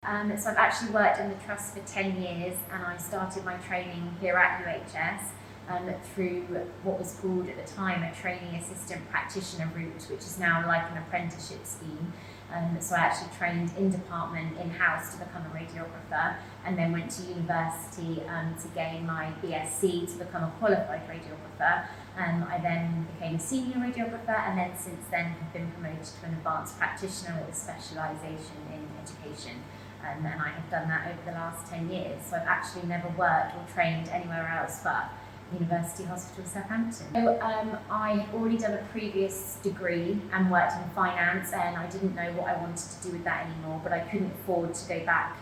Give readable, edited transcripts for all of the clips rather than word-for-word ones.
So I've actually worked in the Trust for 10 years, and I started my training here at UHS through what was called at the time a training assistant practitioner route, which is now like an apprenticeship scheme. So I actually trained in department in-house to become a radiographer, and then went to university to gain my BSc to become a qualified radiographer. I then became a senior radiographer, and then since then have been promoted to an advanced practitioner with a specialisation in education. And I have done that over the last 10 years. So I've actually never worked or trained anywhere else but University Hospital Southampton. So I had already done a previous degree and worked in finance, and I didn't know what I wanted to do with that anymore, but I couldn't afford to go back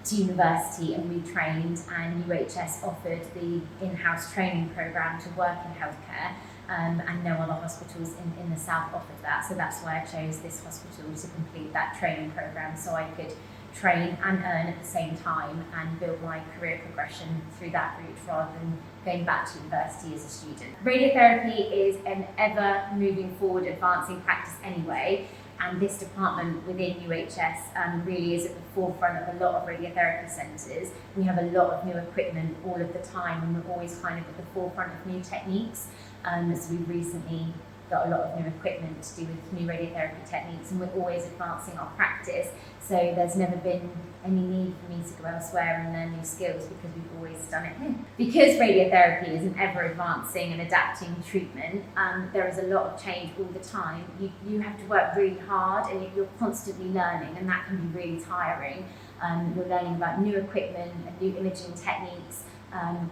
to university and retrained, and UHS offered the in-house training programme to work in healthcare, and no other hospitals in the south offered that. So that's why I chose this hospital to complete that training programme, so I could train and earn at the same time and build my career progression through that route rather than going back to university as a student. Radiotherapy is an ever moving forward advancing practice anyway, and this department within UHS really is at the forefront of a lot of radiotherapy centres. We have a lot of new equipment all of the time, and we're always kind of at the forefront of new techniques. So we've recently got a lot of new equipment to do with new radiotherapy techniques, and we're always advancing our practice. So there's never been any need for me to go elsewhere and learn new skills, because we've always done it here. Because radiotherapy is an ever advancing and adapting treatment, there is a lot of change all the time. You have to work really hard, and you're constantly learning, and that can be really tiring. You're learning about new equipment and new imaging techniques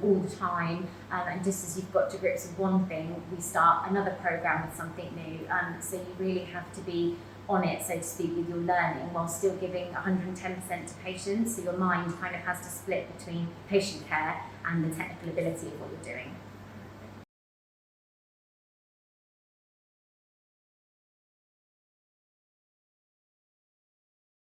all the time, and just as you've got to grips with one thing, we start another program with something new. So you really have to be on it, so to speak, with your learning while still giving 110% to patients. So your mind kind of has to split between patient care and the technical ability of what you're doing.